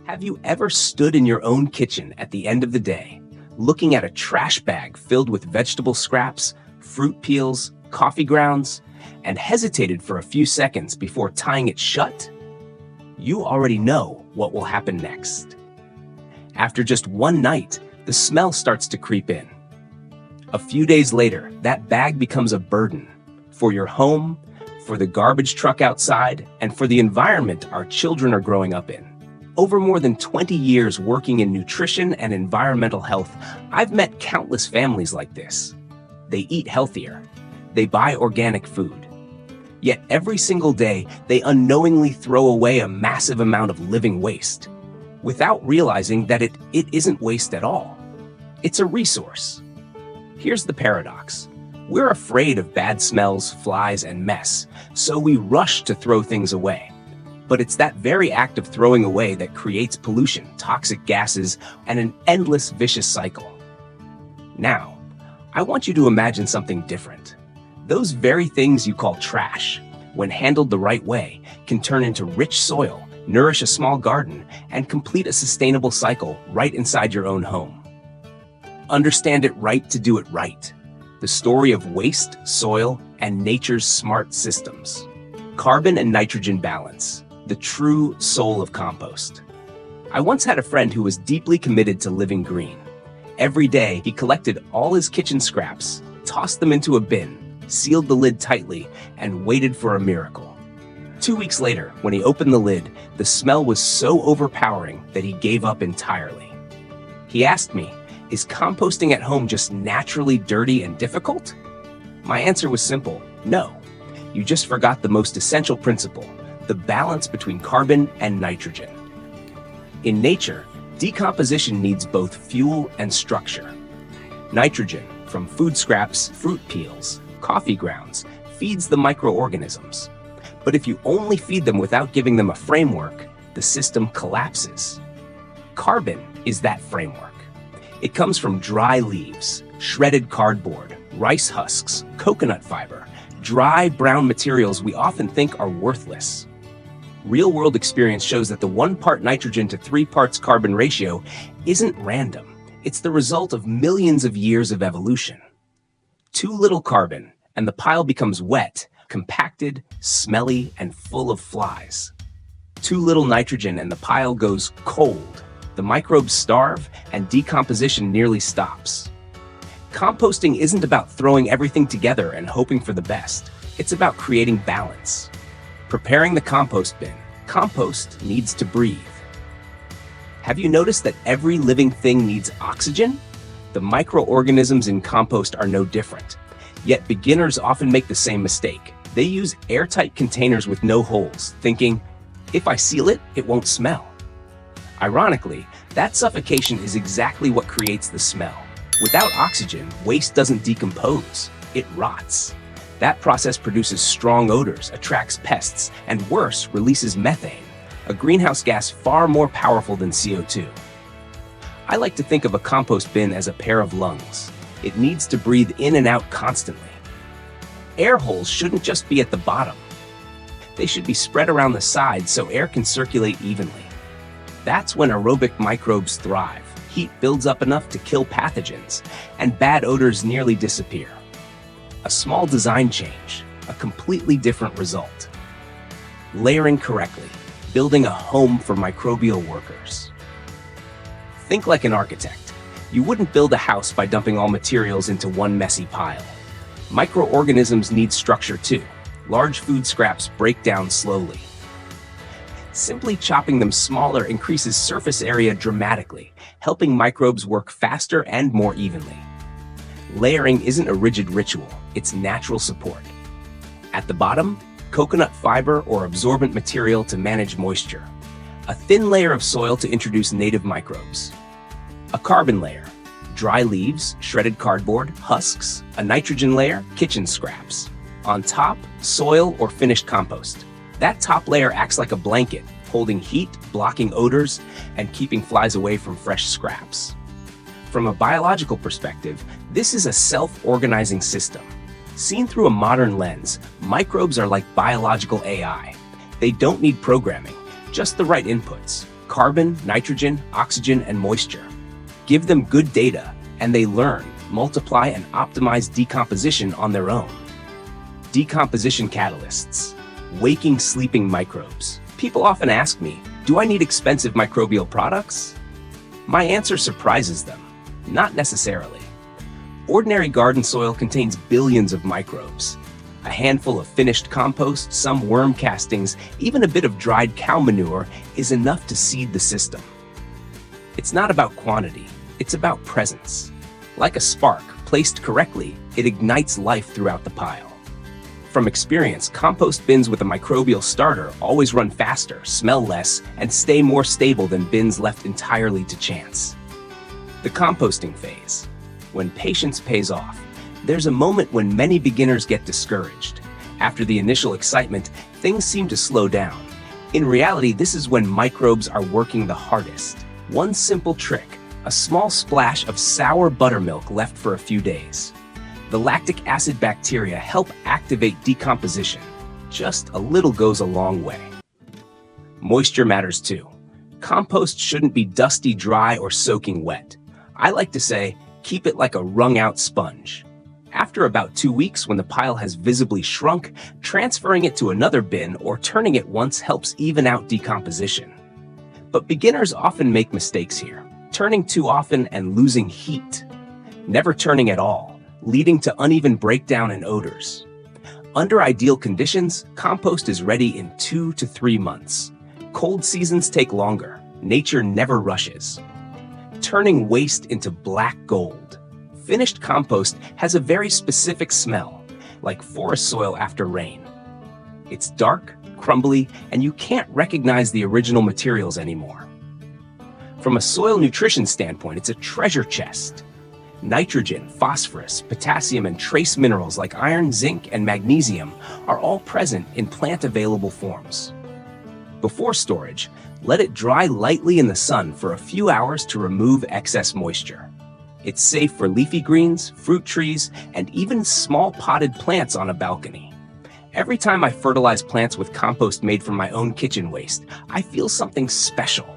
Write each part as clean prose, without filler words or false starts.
Have you ever stood in your own kitchen at the end of the day, looking at a trash bag filled with vegetable scraps, fruit peels, coffee grounds, and hesitated for a few seconds before tying it shut? You already know what will happen next. After just one night, the smell starts to creep in. A few days later, that bag becomes a burden for your home, for the garbage truck outside, and for the environment our children are growing up in. Over more than 20 years working in nutrition and environmental health, I've met countless families like this. They eat healthier. They buy organic food. Yet every single day, they unknowingly throw away a massive amount of living waste, without realizing that it isn't waste at all. It's a resource. Here's the paradox. We're afraid of bad smells, flies, and mess, so we rush to throw things away. But it's that very act of throwing away that creates pollution, toxic gases, and an endless vicious cycle. Now, I want you to imagine something different. Those very things you call trash, when handled the right way, can turn into rich soil, nourish a small garden, and complete a sustainable cycle right inside your own home. Understand it right to do it right. The story of waste, soil, and nature's smart systems. Carbon and nitrogen balance, the true soul of compost. I once had a friend who was deeply committed to living green. Every day, he collected all his kitchen scraps, tossed them into a bin, sealed the lid tightly, and waited for a miracle. 2 weeks later, when he opened the lid, the smell was so overpowering that he gave up entirely. He asked me, "Is composting at home just naturally dirty and difficult?" My answer was simple: no. You just forgot the most essential principle, the balance between carbon and nitrogen. In nature, decomposition needs both fuel and structure. Nitrogen, from food scraps, fruit peels, coffee grounds, feeds the microorganisms. But if you only feed them without giving them a framework, the system collapses. Carbon is that framework. It comes from dry leaves, shredded cardboard, rice husks, coconut fiber, dry brown materials we often think are worthless. Real-world experience shows that the 1 part nitrogen to 3 parts carbon ratio isn't random. It's the result of millions of years of evolution. Too little carbon, and the pile becomes wet, compacted, smelly, and full of flies. Too little nitrogen, and the pile goes cold. The microbes starve, and decomposition nearly stops. Composting isn't about throwing everything together and hoping for the best. It's about creating balance. Preparing the compost bin. Compost needs to breathe. Have you noticed that every living thing needs oxygen? The microorganisms in compost are no different. Yet beginners often make the same mistake. They use airtight containers with no holes, thinking, if I seal it, it won't smell. Ironically, that suffocation is exactly what creates the smell. Without oxygen, waste doesn't decompose, it rots. That process produces strong odors, attracts pests, and worse, releases methane, a greenhouse gas far more powerful than CO2. I like to think of a compost bin as a pair of lungs. It needs to breathe in and out constantly. Air holes shouldn't just be at the bottom. They should be spread around the sides so air can circulate evenly. That's when aerobic microbes thrive. Heat builds up enough to kill pathogens, and bad odors nearly disappear. A small design change, a completely different result. Layering correctly, building a home for microbial workers. Think like an architect. You wouldn't build a house by dumping all materials into one messy pile. Microorganisms need structure too. Large food scraps break down slowly. Simply chopping them smaller increases surface area dramatically, helping microbes work faster and more evenly. Layering isn't a rigid ritual, it's natural support. At the bottom, coconut fiber or absorbent material to manage moisture. A thin layer of soil to introduce native microbes. A carbon layer, dry leaves, shredded cardboard, husks. A nitrogen layer, kitchen scraps. On top, soil or finished compost. That top layer acts like a blanket, holding heat, blocking odors, and keeping flies away from fresh scraps. From a biological perspective, this is a self-organizing system. Seen through a modern lens, microbes are like biological AI. They don't need programming, just the right inputs: carbon, nitrogen, oxygen, and moisture. Give them good data, and they learn, multiply, and optimize decomposition on their own. Decomposition catalysts. Waking sleeping microbes. People often ask me, do I need expensive microbial products? My answer surprises them. Not necessarily. Ordinary garden soil contains billions of microbes. A handful of finished compost, some worm castings, even a bit of dried cow manure is enough to seed the system. It's not about quantity, it's about presence. Like a spark, placed correctly, it ignites life throughout the pile. From experience, compost bins with a microbial starter always run faster, smell less, and stay more stable than bins left entirely to chance. The composting phase. When patience pays off, there's a moment when many beginners get discouraged. After the initial excitement, things seem to slow down. In reality, this is when microbes are working the hardest. One simple trick, a small splash of sour buttermilk left for a few days. The lactic acid bacteria help activate decomposition. Just a little goes a long way. Moisture matters too. Compost shouldn't be dusty, dry, or soaking wet. I like to say, keep it like a wrung-out sponge. After about 2 weeks, when the pile has visibly shrunk, transferring it to another bin or turning it once helps even out decomposition. But beginners often make mistakes here, turning too often and losing heat. Never turning at all, leading to uneven breakdown and odors. Under ideal conditions, compost is ready in 2 to 3 months. Cold seasons take longer. Nature never rushes. Turning waste into black gold. Finished compost has a very specific smell, like forest soil after rain. It's dark, crumbly, and you can't recognize the original materials anymore. From a soil nutrition standpoint, it's a treasure chest. Nitrogen, phosphorus, potassium, and trace minerals like iron, zinc, and magnesium are all present in plant-available forms. Before storage, let it dry lightly in the sun for a few hours to remove excess moisture. It's safe for leafy greens, fruit trees, and even small potted plants on a balcony. Every time I fertilize plants with compost made from my own kitchen waste, I feel something special.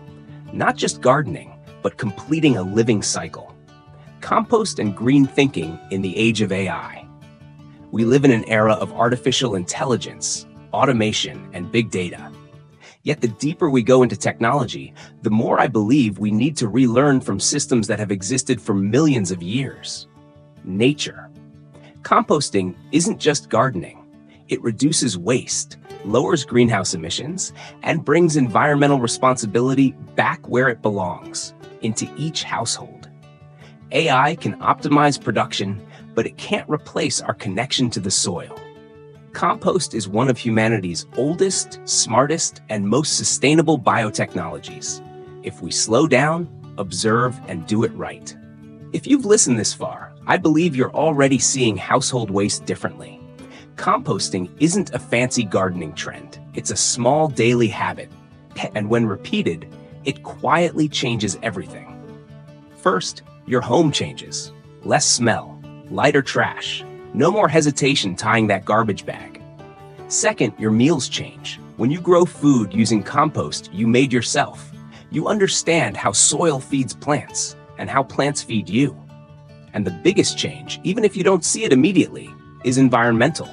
Not just gardening, but completing a living cycle. Compost and green thinking in the age of AI. We live in an era of artificial intelligence, automation, and big data. Yet the deeper we go into technology, the more I believe we need to relearn from systems that have existed for millions of years. Nature. Composting isn't just gardening. It reduces waste, lowers greenhouse emissions, and brings environmental responsibility back where it belongs, into each household. AI can optimize production, but it can't replace our connection to the soil. Compost is one of humanity's oldest, smartest, and most sustainable biotechnologies. If we slow down, observe, and do it right. If you've listened this far, I believe you're already seeing household waste differently. Composting isn't a fancy gardening trend. It's a small daily habit, and when repeated, it quietly changes everything. First, your home changes. Less smell, lighter trash, no more hesitation tying that garbage bag. Second, your meals change. When you grow food using compost you made yourself, you understand how soil feeds plants and how plants feed you. And the biggest change, even if you don't see it immediately, is environmental.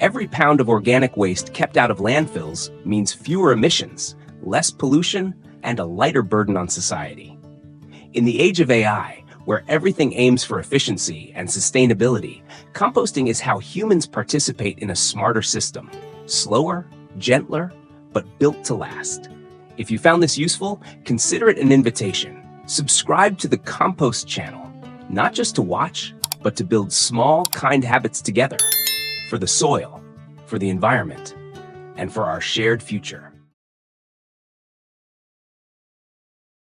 Every pound of organic waste kept out of landfills means fewer emissions, less pollution, and a lighter burden on society. In the age of AI, where everything aims for efficiency and sustainability, composting is how humans participate in a smarter system. Slower, gentler, but built to last. If you found this useful, consider it an invitation. Subscribe to the Compost channel, not just to watch, but to build small, kind habits together. For the soil, for the environment, and for our shared future.